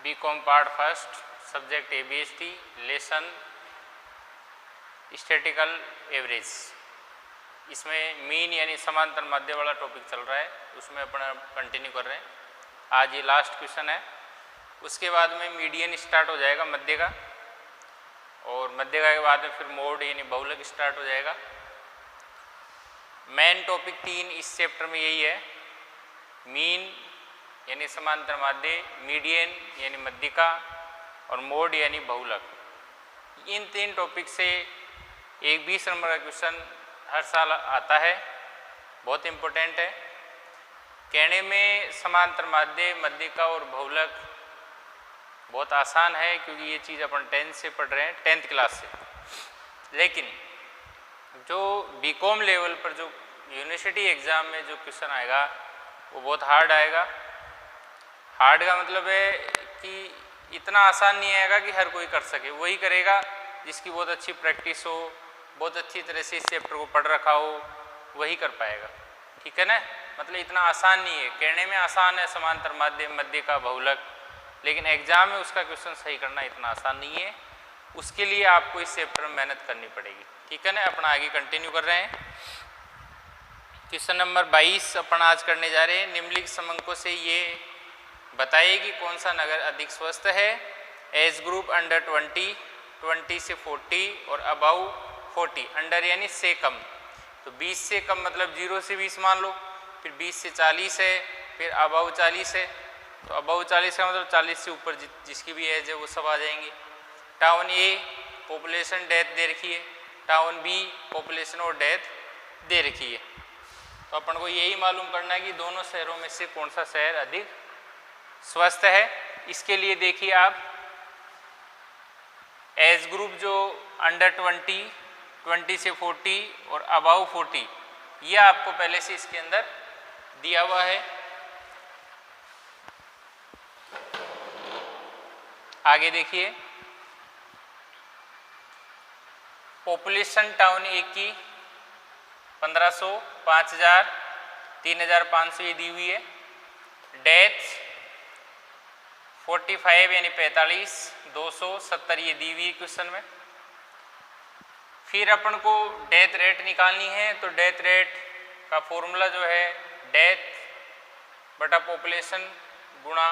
BCom part first, subject ABST, lesson statistical average. इसमें mean यानी समांतर माध्य वाला टॉपिक चल रहा है, उसमें अपन कंटिन्यू कर रहे हैं। आज ये लास्ट क्वेश्चन है। उसके बाद में मीडियन स्टार्ट हो जाएगा मध्य का, और मध्य का के बाद में फिर मोड यानी बहुलक स्टार्ट हो जाएगा। मेन टॉपिक 3 इस चैप्टर में यही है, मीन यानी समांतर माध्य, मीडियन यानी मध्यिका, और मोड यानी बहुलक। इन 3 टॉपिक से एक 20 नंबर का क्वेश्चन हर साल आता है, बहुत इम्पोर्टेंट है। कहने में समांतर माध्य, मध्यिका और बहुलक बहुत आसान है, क्योंकि ये चीज़ अपन 10th से पढ़ रहे हैं, 10th क्लास से। लेकिन जो बीकॉम लेवल पर जो यूनिवर्सिटी एग्ज़ाम में जो क्वेश्चन आएगा वो बहुत हार्ड आएगा। हार्ड का मतलब है कि इतना आसान नहीं आएगा कि हर कोई कर सके, वही करेगा जिसकी बहुत अच्छी प्रैक्टिस हो, बहुत अच्छी तरह से इस चैप्टर को पढ़ रखा हो, वही कर पाएगा। ठीक है ना, मतलब इतना आसान नहीं है। कहने में आसान है समांतर माध्य, मध्यिका, बहुलक, लेकिन एग्जाम में उसका क्वेश्चन सही करना इतना आसान नहीं है। उसके लिए आपको इस चैप्टर में मेहनत करनी पड़ेगी। ठीक है ना, अपन आगे कंटिन्यू कर रहे हैं। क्वेश्चन नंबर 22 अपन आज करने जा रहे हैं। निम्नलिखित समंकों से ये बताइए कि कौन सा नगर अधिक स्वस्थ है। एज ग्रुप अंडर 20, 20 से 40 और अबाउ 40। अंडर यानी से कम, तो 20 से कम मतलब 0 से 20 मान लो, फिर 20 से 40 है, फिर अबाउ 40 है। तो अबाउ 40 का मतलब 40 से ऊपर जिसकी भी एज है वो सब आ जाएंगे। टाउन ए पॉपुलेशन डेथ दे रखी है, टाउन बी पॉपुलेशन और डेथ दे रखी है। तो अपन को यही मालूम करना है कि दोनों शहरों में से कौन सा शहर अधिक स्वस्थ है। इसके लिए देखिए आप, एज ग्रुप जो अंडर 20, 20 से 40 और अबाउ 40, ये आपको पहले से इसके अंदर दिया हुआ है। आगे देखिए, पॉपुलेशन टाउन ए की 1500, 5000, 3500 ये दी हुई है। डेथ 45 यानी 45, 270 ये दी हुई है क्वेश्चन में। फिर अपन को डेथ रेट निकालनी है, तो डेथ रेट का फॉर्मूला जो है डेथ बटा पॉपुलेशन गुणा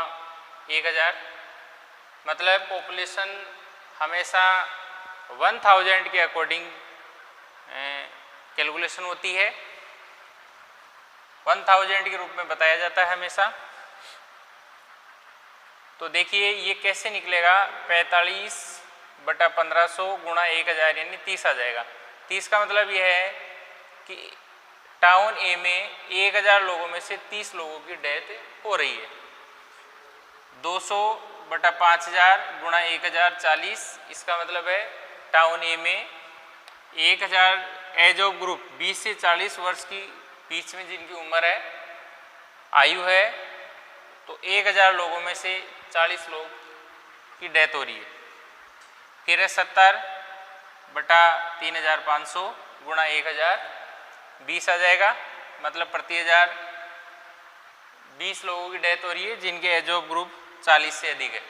1000। मतलब पॉपुलेशन हमेशा 1000 के अकॉर्डिंग कैलकुलेशन होती है, 1000 के रूप में बताया जाता है हमेशा। तो देखिए ये कैसे निकलेगा, 45 बटा 1500 गुणा 1000 यानी 30 आ जाएगा। 30 का मतलब यह है कि टाउन ए में 1000 लोगों में से 30 लोगों की डेथ हो रही है। 200 बटा 5000 गुणा 1000 40। इसका मतलब है टाउन ए में 1000 एज ऑफ ग्रुप 20 से 40 वर्ष की बीच में जिनकी उम्र है, आयु है, तो 1000 लोगों में से 40 लोग की डेथ हो रही है। फिर है 70 बटा 3500 गुणा 1000, 20 आ जाएगा। मतलब प्रति 1000 20 लोगों की डेथ हो रही है जिनके एज ऑफ ग्रुप 40 से अधिक है।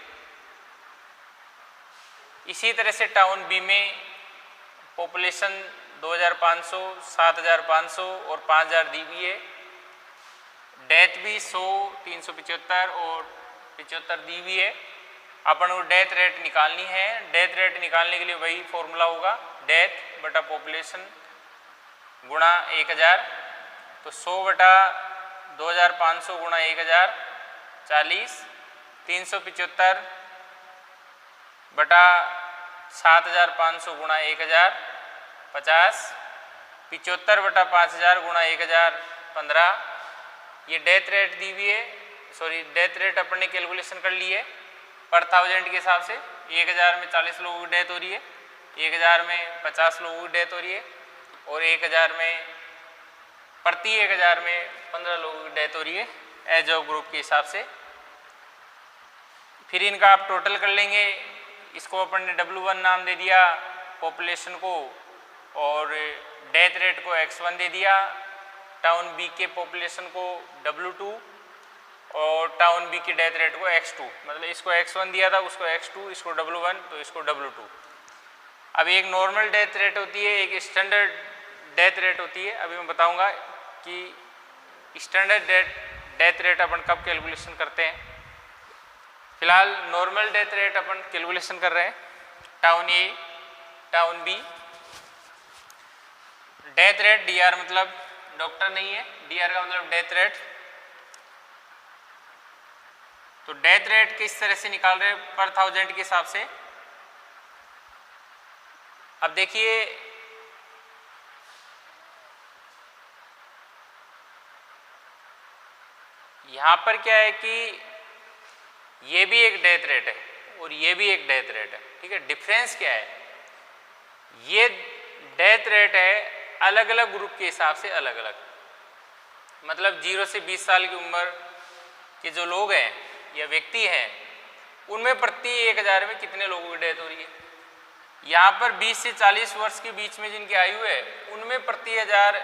इसी तरह से टाउन बी में पॉपुलेशन 2500, 7500 और 5000 दी हुई है। डेथ भी 100, 375 और 75 दी हुई है। अपन को डेथ रेट निकालनी है। डेथ रेट निकालने के लिए वही फॉर्मूला होगा, डेथ बटा पॉपुलेशन गुणा 1000। तो 100 बटा 2500 गुणा 1000 40, 375 बटा 7500 गुणा 1000 50, 75 बटा 5000 गुणा 1000 15। ये डेथ रेट दी हुई है, सॉरी डेथ रेट अपन ने कैलकुलेशन कर ली है पर 1000 के हिसाब से। 1000 में 40 लोगों की डेथ हो रही है, 1000 में 50 लोगों की डेथ हो रही है, और 1000 में प्रति 1000 में 15 लोगों की डेथ हो रही है एज ऑफ ग्रुप के हिसाब से। फिर इनका आप टोटल कर लेंगे। इसको अपन ने W1 नाम दे दिया पॉपुलेशन को, और डेथ रेट को X1 दे दिया, टाउन बी के पॉपुलेशन को W2, और टाउन बी की डेथ रेट को x2, मतलब इसको x1 दिया था, उसको x2, इसको W1, तो इसको W2। अब एक नॉर्मल डेथ रेट होती है, एक स्टैंडर्ड डेथ रेट होती है। अभी मैं बताऊंगा कि स्टैंडर्ड डेथ रेट अपन कब कैलकुलेशन करते हैं। फिलहाल नॉर्मल डेथ रेट अपन कैलकुलेशन कर रहे हैं, town A, town B. Death rate DR मतलब डॉक्टर नहीं है, DR का मतलब डेथ रेट। तो डेथ रेट किस तरह से निकाल रहे हैं पर 1000 के हिसाब से। अब देखिए यहां पर क्या है कि ये भी एक डेथ रेट है और ये भी एक डेथ रेट है, ठीक है। डिफरेंस क्या है, ये डेथ रेट है अलग अलग ग्रुप के हिसाब से अलग अलग, मतलब 0 से 20 साल की उम्र के जो लोग हैं या व्यक्ति हैं, उनमें प्रति 1000 में कितने लोगों की डेथ हो रही है। यहाँ पर 20 से 40 वर्ष के बीच में जिनकी आयु है, उनमें प्रति 1000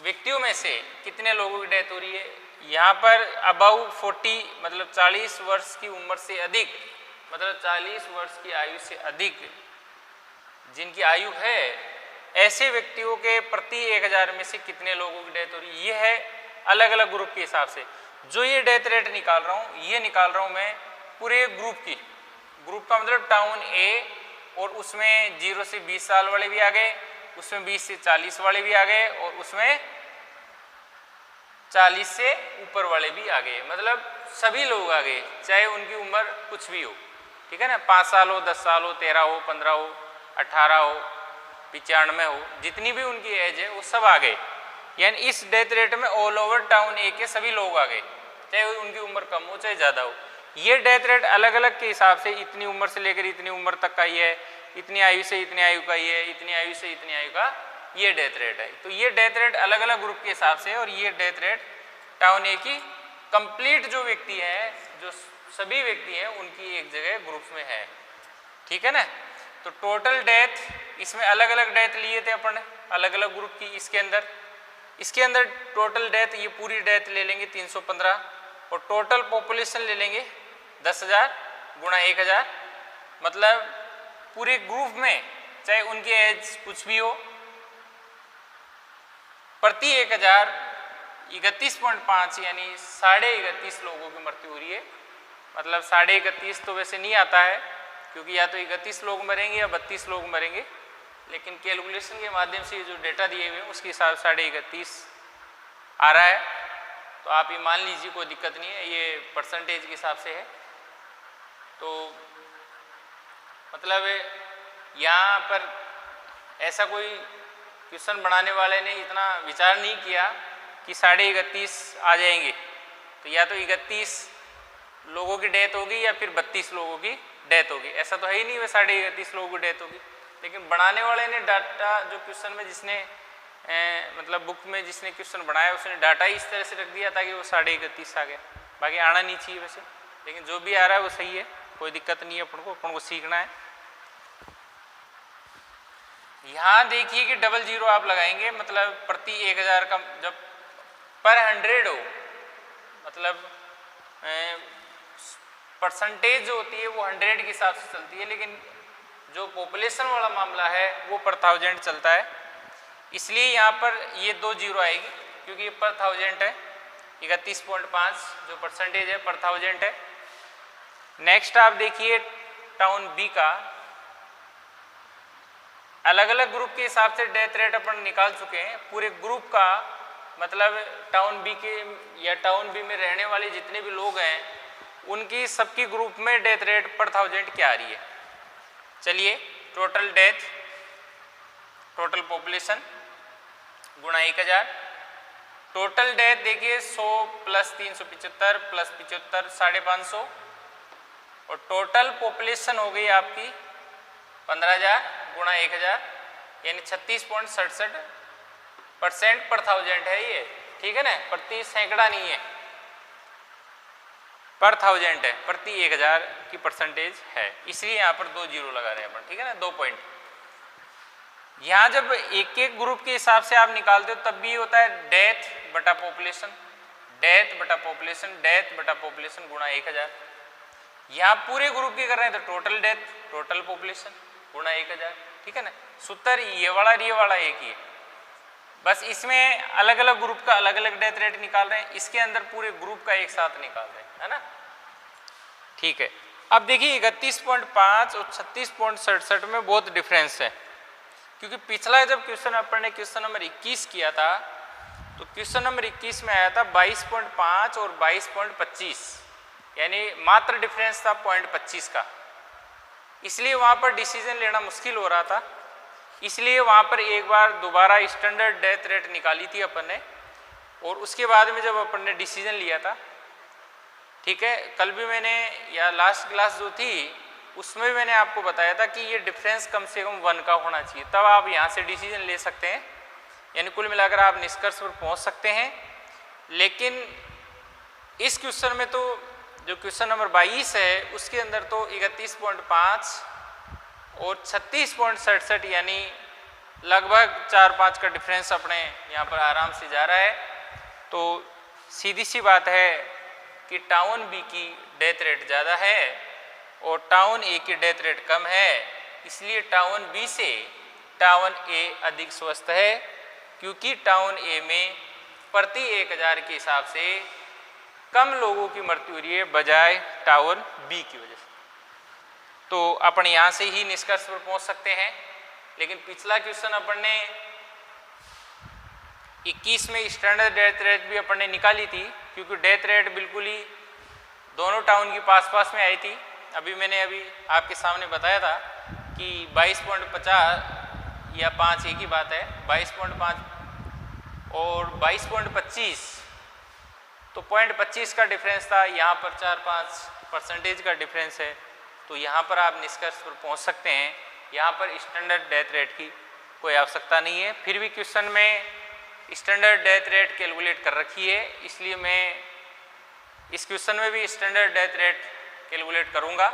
व्यक्तियों में से कितने लोगों की डेथ हो रही है। यहाँ पर अबाउ 40 मतलब 40 वर्ष की उम्र से अधिक, मतलब 40 वर्ष की आयु से अधिक जिनकी आयु है, ऐसे व्यक्तियों के प्रति 1000 में से कितने लोगों की डेथ हो रही है। ये है अलग अलग ग्रुप के हिसाब से। जो ये डेथ रेट निकाल रहा हूँ, ये निकाल रहा हूँ मैं पूरे ग्रुप की। ग्रुप का मतलब टाउन ए, और उसमें 0 से 20 साल वाले भी आ गए, उसमें 20 से 40 वाले भी आ गए, और उसमें 40 से ऊपर वाले भी आ गए, मतलब सभी लोग आ गए, चाहे उनकी उम्र कुछ भी हो, ठीक है ना। 5 साल हो, 10 साल हो, 13 हो, 15 हो, 18 हो, 95 हो, जितनी भी उनकी एज है वो सब आ गए। यानी इस डेथ रेट में ऑल ओवर टाउन ए के सभी लोग आ गए, चाहे उनकी उम्र कम हो चाहे ज़्यादा हो। ये डेथ रेट अलग अलग के हिसाब से, इतनी उम्र से लेकर इतनी उम्र तक का ही है, इतनी आयु से इतनी आयु का ही है, इतनी आयु से इतनी आयु का ये डेथ रेट है। तो ये डेथ रेट अलग अलग ग्रुप के हिसाब से है, और ये डेथ रेट टाउन ए की कंप्लीट जो व्यक्ति है, जो सभी व्यक्ति हैं, उनकी एक जगह ग्रुप में है, ठीक है ना। तो टोटल डेथ इसमें अलग अलग डेथ लिए थे अपन अलग अलग ग्रुप की। इसके अंदर टोटल डेथ, ये पूरी डेथ ले लेंगे 315, और टोटल पॉपुलेशन ले लेंगे 10,000 गुणा 1000, मतलब पूरे ग्रुप में चाहे उनकी एज कुछ भी हो, प्रति 1000 31.5 यानी 31.5 लोगों की मृत्यु हो रही है। मतलब 31.5 तो वैसे नहीं आता है, क्योंकि या तो 31 लोग मरेंगे या 32 लोग मरेंगे, लेकिन कैलकुलेशन के माध्यम से जो डेटा दिए हुए हैं उसके हिसाब से 31.5 आ रहा है। तो आप ये मान लीजिए, कोई दिक्कत नहीं है, ये परसेंटेज के हिसाब से है। तो मतलब यहाँ पर ऐसा कोई क्वेश्चन बनाने वाले ने इतना विचार नहीं किया कि 31.5 आ जाएंगे, तो या तो 31 लोगों की डेथ होगी या फिर 32 लोगों की डेथ होगी। ऐसा तो है ही नहीं, वह 31.5 लोगों की डेथ होगी। लेकिन बनाने वाले ने डाटा, जो क्वेश्चन में जिसने मतलब बुक में जिसने क्वेश्चन बनाया, उसने डाटा इस तरह से रख दिया था कि वो 31.5 आ गया। बाकी आना नहीं चाहिए वैसे, लेकिन जो भी आ रहा है वो सही है, कोई दिक्कत नहीं है। अपन को सीखना है। यहाँ देखिए कि 00 आप लगाएंगे, मतलब प्रति 1000 का, जब पर 100 हो, मतलब परसेंटेज जो होती है वो 100 के हिसाब से चलती है, लेकिन जो पॉपुलेशन वाला मामला है वो पर 1000 चलता है। इसलिए यहाँ पर ये 2 0 आएगी, क्योंकि ये पर 1000 है। 31.5 जो परसेंटेज है पर 1000 है। नेक्स्ट आप देखिए टाउन बी का, अलग अलग ग्रुप के हिसाब से डेथ रेट अपन निकाल चुके हैं। पूरे ग्रुप का मतलब टाउन बी के या टाउन बी में रहने वाले जितने भी लोग हैं, उनकी सबकी ग्रुप में डेथ रेट पर 1000 क्या आ रही है। चलिए, टोटल डेथ, टोटल पॉपुलेशन गुणा 1000। टोटल डेथ देखिए 100 प्लस 375 प्लस 75 550, और टोटल पॉपुलेशन हो गई आपकी 15,000 गुणा 1000, यानी 36.67% पर 1000 है ये, ठीक है ना। प्रति सैकड़ा नहीं है, पर 1000 है, प्रति 1000 की परसेंटेज है। इसलिए यहाँ पर 2 0 लगा रहे हैं अपन, ठीक है ना, 2 पॉइंट। यहाँ जब एक एक ग्रुप के हिसाब से आप निकालते हो तब भी होता है डेथ बटा पॉपुलेशन। डेथ बटा पॉपुलेशन गुणा 1000। यहाँ पूरे ग्रुप की कर रहे हैं तो टोटल डेथ टोटल पॉपुलेशन गुणा 1000, ठीक है ना। सूत्र ये वाला एक ही है, बस इसमें अलग अलग ग्रुप का अलग अलग डेथ रेट निकाल रहे हैं, इसके अंदर पूरे ग्रुप का एक साथ निकाल रहे हैं, है ना। ठीक है, अब देखिए 31.5 और 36.67 में बहुत डिफरेंस है, क्योंकि पिछला जब क्वेश्चन अपन ने क्वेश्चन नंबर 21 किया था तो क्वेश्चन नंबर 21 में आया था 22.5 और 22.25, यानी मात्र डिफरेंस था 0.25 का, इसलिए वहाँ पर डिसीजन लेना मुश्किल हो रहा था। इसलिए वहाँ पर एक बार दोबारा स्टैंडर्ड डेथ रेट निकाली थी अपन ने, और उसके बाद में जब अपन ने डिसीजन लिया था, ठीक है, कल भी मैंने या लास्ट क्लास जो थी उसमें मैंने आपको बताया था कि ये डिफरेंस कम से कम 1 का होना चाहिए, तब आप यहाँ से डिसीजन ले सकते हैं, यानी कुल मिलाकर आप निष्कर्ष पर पहुँच सकते हैं। लेकिन इस क्वेश्चन में तो जो क्वेश्चन नंबर 22 है उसके अंदर तो 31.5 और 36.67 यानी लगभग 4-5 का डिफरेंस अपने यहाँ पर आराम से जा रहा है। तो सीधी सी बात है कि टाउन बी की डेथ रेट ज़्यादा है और टाउन ए की डेथ रेट कम है, इसलिए टाउन बी से टाउन ए अधिक स्वस्थ है, क्योंकि टाउन ए में प्रति 1000 के हिसाब से कम लोगों की मृत्यु हो रही है बजाय टाउन बी की वजह से। तो अपन यहाँ से ही निष्कर्ष पर पहुँच सकते हैं। लेकिन पिछला क्वेश्चन अपन ने 21 में स्टैंडर्ड डेथ रेट भी अपन ने निकाली थी, क्योंकि डेथ रेट बिल्कुल ही दोनों टाउन की पास में आई थी। अभी मैंने आपके सामने बताया था कि 22.50 या 5 एक ही बात है, 22.5 और 22.25, तो 0.25 का डिफरेंस था, यहाँ पर 4-5% का डिफरेंस है। तो यहाँ पर आप निष्कर्ष पर पहुँच सकते हैं, यहाँ पर स्टैंडर्ड डेथ रेट की कोई आवश्यकता नहीं है। फिर भी क्वेश्चन में स्टैंडर्ड डेथ रेट कैलकुलेट कर रखी है, इसलिए मैं इस क्वेश्चन में भी स्टैंडर्ड डेथ रेट कैलकुलेट करूँगा।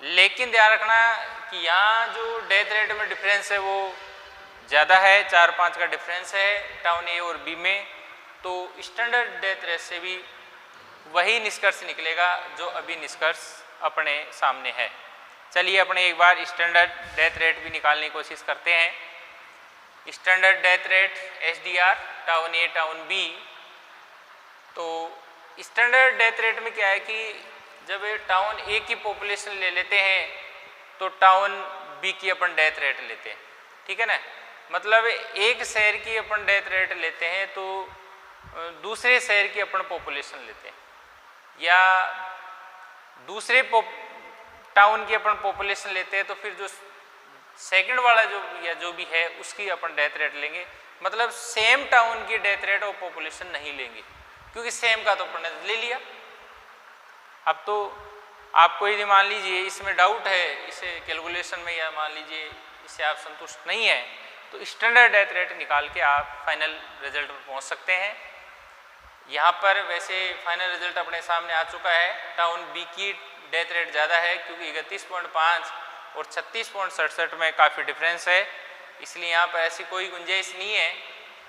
लेकिन ध्यान रखना कि यहाँ जो डेथ रेट में डिफरेंस है वो ज़्यादा है, 4-5 का डिफरेंस है टाउन ए और बी में, तो स्टैंडर्ड डेथ रेट से भी वही निष्कर्ष निकलेगा जो अभी निष्कर्ष अपने सामने है। चलिए अपने एक बार स्टैंडर्ड डेथ रेट भी निकालने की कोशिश करते हैं। Standard death rate SDR town A town B. तो स्टैंडर्ड डेथ रेट में क्या है कि जब टाउन ए की पॉपुलेशन ले लेते हैं तो टाउन बी की अपन डेथ रेट लेते हैं, ठीक है ना। मतलब एक शहर की अपन डेथ रेट लेते हैं तो दूसरे शहर की अपन पॉपुलेशन लेते हैं, या दूसरे टाउन की अपन पॉपुलेशन लेते हैं तो फिर जो सेकंड वाला जो भी है उसकी अपन डेथ रेट लेंगे। मतलब सेम टाउन की डेथ रेट और पॉपुलेशन नहीं लेंगे, क्योंकि सेम का तो अपन ने ले लिया। अब तो आपको यदि मान लीजिए इसमें डाउट है इसे कैलकुलेशन में, या मान लीजिए इससे आप संतुष्ट नहीं है, तो स्टैंडर्ड डेथ रेट निकाल के आप फाइनल रिजल्ट पर पहुंच सकते हैं। यहाँ पर वैसे फाइनल रिजल्ट अपने सामने आ चुका है। टाउन बी की डेथ रेट ज़्यादा है, क्योंकि 31.5 और 36.67 में काफ़ी डिफरेंस है, इसलिए यहाँ पर ऐसी कोई गुंजाइश नहीं है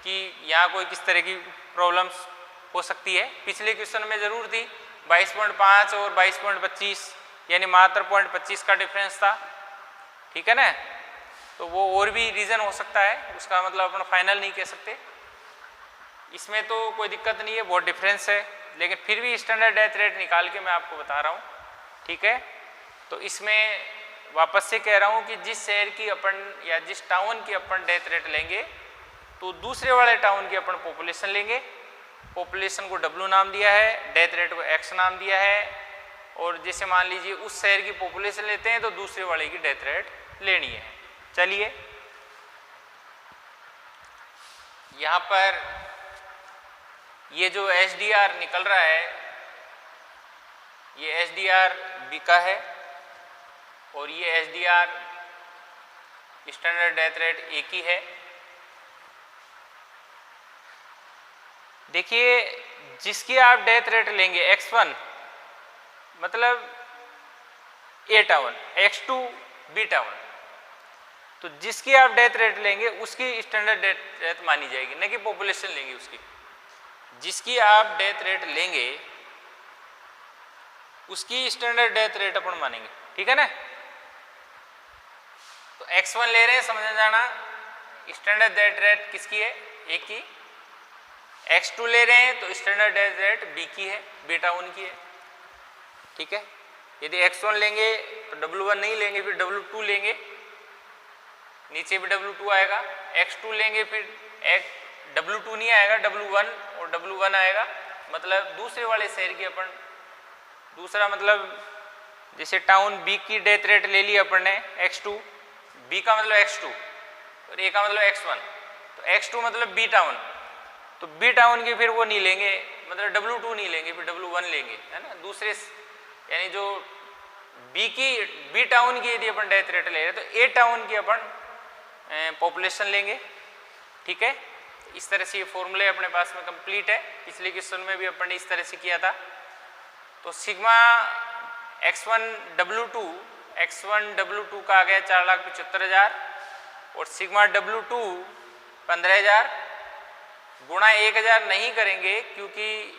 कि यहाँ कोई किस तरह की प्रॉब्लम्स हो सकती है। पिछले क्वेश्चन में ज़रूर थी 22.5 और 22.25, यानी मात्र 0.25 का डिफरेंस था, ठीक है ना। तो वो और भी रीज़न हो सकता है, उसका मतलब अपन फाइनल नहीं कह सकते। इसमें तो कोई दिक्कत नहीं है, बहुत डिफरेंस है, लेकिन फिर भी स्टैंडर्ड डेथ रेट निकाल के मैं आपको बता रहा हूँ, ठीक है। तो इसमें वापस से कह रहा हूँ कि जिस शहर की अपन या जिस टाउन की अपन डेथ रेट लेंगे तो दूसरे वाले टाउन की अपन पॉपुलेशन लेंगे। पॉपुलेशन को W नाम दिया है, डेथ रेट को X नाम दिया है, और जैसे मान लीजिए उस शहर की पॉपुलेशन लेते हैं तो दूसरे वाले की डेथ रेट लेनी है। चलिए यहाँ पर ये जो SDR निकल रहा है ये SDR बी का है, और ये SDR standard death rate A की है। देखिए जिसकी आप डेथ रेट लेंगे X1 मतलब ए टाउन, X2 बी टाउन, तो जिसकी आप डेथ रेट लेंगे उसकी स्टैंडर्ड डेथ रेट मानी जाएगी, न कि पॉपुलेशन लेंगे उसकी। जिसकी आप डेथ रेट लेंगे उसकी स्टैंडर्ड डेथ रेट अपन मानेंगे, ठीक है ना। तो x1 ले रहे हैं, समझ जाना स्टैंडर्ड डेथ रेट किसकी है, ए की। x2 ले रहे हैं तो स्टैंडर्ड डेथ रेट बी की है, बीटा उनकी है, ठीक है। यदि x1 लेंगे तो W1 नहीं लेंगे, फिर W2 लेंगे, नीचे भी W2 आएगा। x2 लेंगे फिर W2 नहीं आएगा, W1 और W1 आएगा। मतलब दूसरे वाले शहर की अपन दूसरा मतलब जैसे टाउन बी की डेथ रेट ले ली अपन ने x2, बी का मतलब x2 और ए का मतलब x1, तो x2 मतलब बी टाउन, तो बी टाउन की फिर वो नहीं लेंगे, मतलब W2 नहीं लेंगे, फिर W1 लेंगे, है ना। दूसरे यानी जो बी टाउन की यदि अपन डेथ रेट ले रहे हैं तो ए टाउन की अपन पॉपुलेशन लेंगे, ठीक है। इस तरह से ये फॉर्मूले अपने पास में कंप्लीट है। पिछले क्वेश्चन में भी अपन ने इस तरह से किया था। तो सिग्मा x1 W2 का आ गया 4,75,000 और सिग्मा W2 15,000 गुणा 1,000 नहीं करेंगे क्योंकि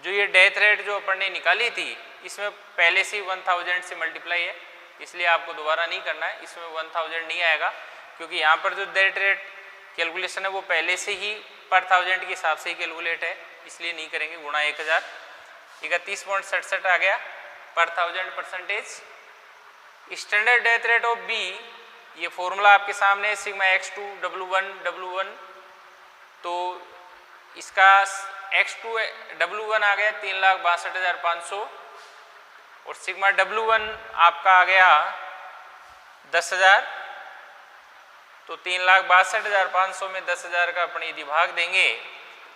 जो ये डेथ रेट जो अपन ने निकाली थी इसमें पहले से 1000 से मल्टीप्लाई है, इसलिए आपको दोबारा नहीं करना है। इसमें 1000 नहीं आएगा क्योंकि यहाँ पर जो डेथ रेट कैलकुलेशन है वो पहले से ही पर 1000 के हिसाब से ही कैलकुलेट है, इसलिए नहीं करेंगे। गुणा 1,000 31.67 आ गया पर 1000 percentage. Standard death rate of B, ये फॉर्मूला आपके सामने है, सिग्मा x2 W1 तो इसका x2 W1 आ गया 3,62,500 और सिग्मा W1 आपका आ गया 10,000, तो 3,62,500 में 10,000 का अपन यदि भाग देंगे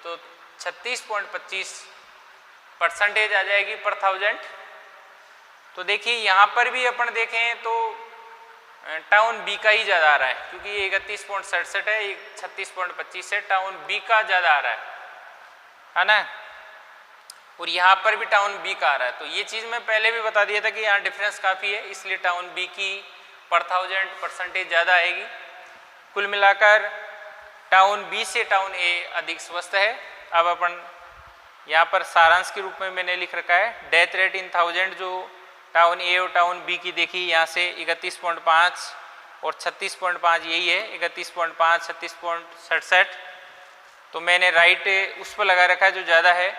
तो 36.25% आ जाएगी पर 1000। तो देखिए यहाँ पर भी अपन देखें तो टाउन बी का ही ज़्यादा आ रहा है क्योंकि ये 31.67 है, ये 36.25 है, टाउन बी का ज़्यादा आ रहा है ना। और यहाँ पर भी टाउन बी का आ रहा है। तो ये चीज़ मैं पहले भी बता दिया था कि यहाँ डिफरेंस काफ़ी है, इसलिए टाउन बी की पर 1000 परसेंटेज ज़्यादा आएगी। कुल मिलाकर टाउन बी से टाउन ए अधिक स्वस्थ है। अब अपन यहाँ पर सारांश के रूप में मैंने लिख रखा है डेथ रेट इन 1000 जो टाउन ए और टाउन बी की देखी यहाँ से 31.5 और 36.5 यही है, 31.5 36.67। तो मैंने राइट उस पर लगा रखा है जो ज़्यादा है,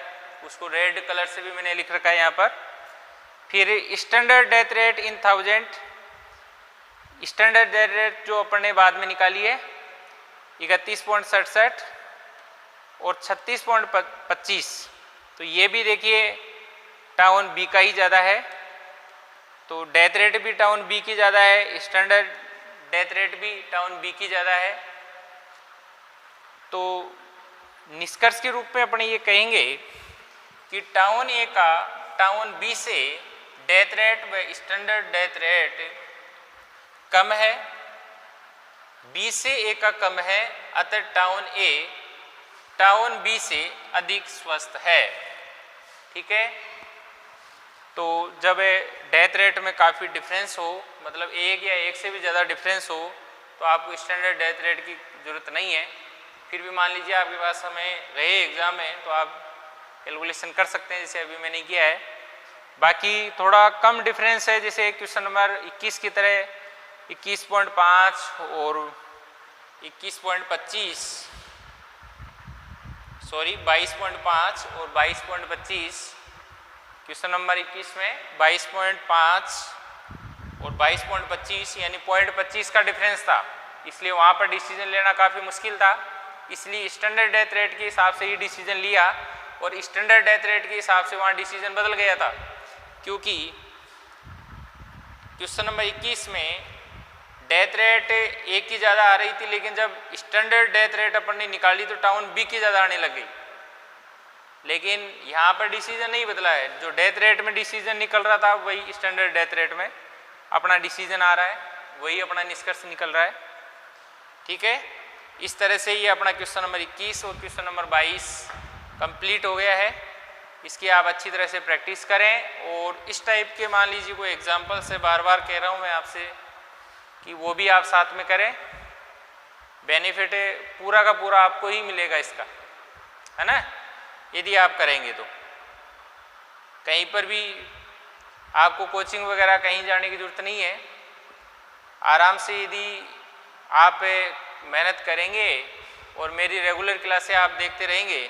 उसको रेड कलर से भी मैंने लिख रखा है यहाँ पर। फिर standard death rate in 1000, standard death rate जो अपन ने बाद में निकाली है 31.67 और 36.25, तो ये भी देखिए टाउन बी का ही ज़्यादा है। तो डेथ रेट भी टाउन बी की ज़्यादा है, स्टैंडर्ड डेथ रेट भी टाउन बी की ज़्यादा है। तो निष्कर्ष के रूप में अपन ये कहेंगे कि टाउन ए का टाउन बी से डेथ रेट व स्टैंडर्ड डेथ रेट कम है, बी से ए का कम है, अतः टाउन ए टाउन बी से अधिक स्वस्थ है, ठीक है। तो जब डेथ रेट में काफ़ी डिफरेंस हो, मतलब एक या एक से भी ज़्यादा डिफरेंस हो, तो आपको स्टैंडर्ड डेथ रेट की ज़रूरत नहीं है। फिर भी मान लीजिए आपके पास समय रहे एग्ज़ाम में तो आप कैलकुलेशन कर सकते हैं, जैसे अभी मैंने किया है। बाकी थोड़ा कम डिफरेंस है, जैसे क्वेश्चन नंबर 21 की तरह 21.5 और 22.5 और 22.25। क्वेश्चन नंबर 21 में 22.5 और 22.25 यानी 0.25 का डिफरेंस था, इसलिए वहाँ पर डिसीजन लेना काफ़ी मुश्किल था। इसलिए स्टैंडर्ड डेथ रेट के हिसाब से ही डिसीजन लिया और स्टैंडर्ड डेथ रेट के हिसाब से वहाँ डिसीजन बदल गया था, क्योंकि क्वेश्चन नंबर 21 में डेथ रेट ए की ज़्यादा आ रही थी, लेकिन जब स्टैंडर्ड डेथ रेट अपन ने निकाली तो टाउन बी की ज़्यादा आने लग गई। लेकिन यहाँ पर डिसीजन नहीं बदला है, जो डेथ रेट में डिसीजन निकल रहा था वही स्टैंडर्ड डेथ रेट में अपना डिसीजन आ रहा है, वही अपना निष्कर्ष निकल रहा है, ठीक है। इस तरह से ये अपना क्वेश्चन नंबर 21 और क्वेश्चन नंबर 22 कंप्लीट हो गया है। इसकी आप अच्छी तरह से प्रैक्टिस करें और इस टाइप के मान लीजिए कोई एग्जाम्पल से बार बार कह रहा हूँ मैं आपसे कि वो भी आप साथ में करें, बेनिफिट पूरा का पूरा आपको ही मिलेगा इसका, है ना। यदि आप करेंगे तो कहीं पर भी आपको कोचिंग वगैरह कहीं जाने की ज़रूरत नहीं है। आराम से यदि आप मेहनत करेंगे और मेरी रेगुलर क्लासें आप देखते रहेंगे,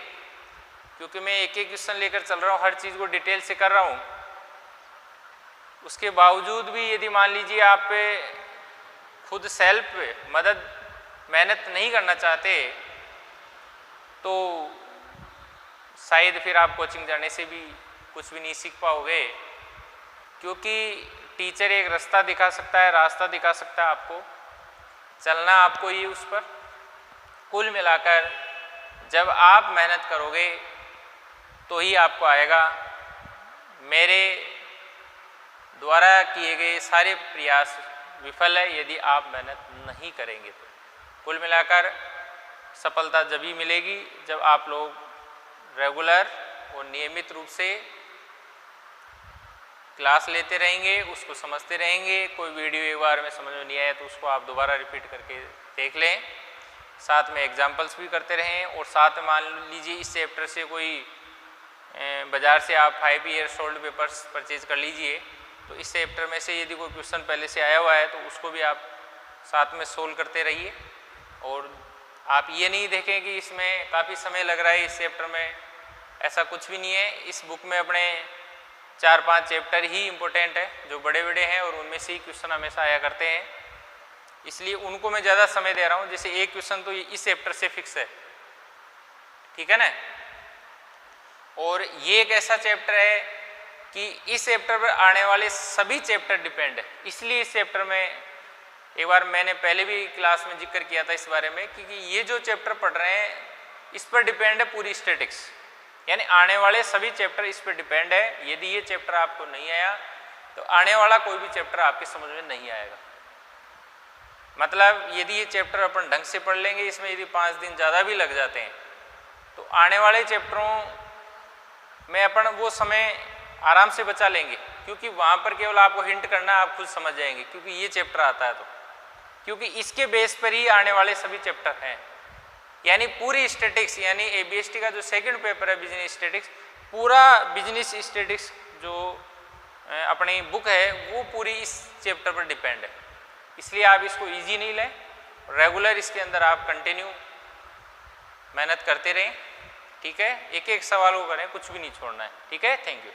क्योंकि मैं एक एक क्वेश्चन लेकर चल रहा हूँ, हर चीज़ को डिटेल से कर रहा हूँ, उसके बावजूद भी यदि मान लीजिए आप खुद सेल्फ मदद मेहनत नहीं करना चाहते तो शायद फिर आप कोचिंग जाने से भी कुछ भी नहीं सीख पाओगे, क्योंकि टीचर एक रास्ता दिखा सकता है, रास्ता दिखा सकता है आपको, चलना आपको ही उस पर। कुल मिलाकर जब आप मेहनत करोगे तो ही आपको आएगा। मेरे द्वारा किए गए सारे प्रयास विफल है यदि आप मेहनत नहीं करेंगे तो। कुल मिलाकर सफलता जब ही मिलेगी जब आप लोग रेगुलर और नियमित रूप से क्लास लेते रहेंगे, उसको समझते रहेंगे। कोई वीडियो एक बार में समझ में नहीं आया तो उसको आप दोबारा रिपीट करके देख लें, साथ में एग्जाम्पल्स भी करते रहें। और साथ में मान लीजिए इस चैप्टर से कोई बाज़ार से आप 5 ईयर्स ओल्ड पेपर्स परचेज कर लीजिए, तो इस चैप्टर में से यदि कोई क्वेश्चन पहले से आया हुआ है तो उसको भी आप साथ में सोल्व करते रहिए। और आप ये नहीं देखें कि इसमें काफ़ी समय लग रहा है, इस चैप्टर में ऐसा कुछ भी नहीं है। इस बुक में अपने 4-5 चैप्टर ही इम्पोर्टेंट है जो बड़े बड़े हैं और उनमें से ही क्वेश्चन हमेशा आया करते हैं, इसलिए उनको मैं ज़्यादा समय दे रहा हूँ। जैसे एक क्वेश्चन तो इस चैप्टर से फिक्स है, ठीक है ना। और ये एक ऐसा चैप्टर है कि इस चैप्टर पर आने वाले सभी चैप्टर डिपेंड है, इसलिए इस चैप्टर में एक बार मैंने पहले भी क्लास में जिक्र किया था इस बारे में, क्योंकि ये जो चैप्टर पढ़ रहे हैं इस पर डिपेंड है पूरी स्टैटिक्स, यानी आने वाले सभी चैप्टर इस पर डिपेंड है। यदि ये चैप्टर आपको नहीं आया तो आने वाला कोई भी चैप्टर आपकी समझ में नहीं आएगा। मतलब यदि ये चैप्टर अपन ढंग से पढ़ लेंगे, इसमें यदि 5 दिन ज़्यादा भी लग जाते हैं तो आने वाले चैप्टरों में अपन वो समय आराम से बचा लेंगे, क्योंकि वहाँ पर केवल आपको हिंट करना, आप खुद समझ जाएंगे क्योंकि ये चैप्टर आता है तो, क्योंकि इसके बेस पर ही आने वाले सभी चैप्टर हैं। यानी पूरी स्टैटिक्स, यानी ABST का जो सेकंड पेपर है बिजनेस स्टैटिक्स, पूरा बिजनेस स्टैटिक्स जो अपनी बुक है वो पूरी इस चैप्टर पर डिपेंड है। इसलिए आप इसको इजी नहीं लें, रेगुलर इसके अंदर आप कंटिन्यू मेहनत करते रहें, ठीक है। एक एक सवाल को करें, कुछ भी नहीं छोड़ना है, ठीक है। Thank you.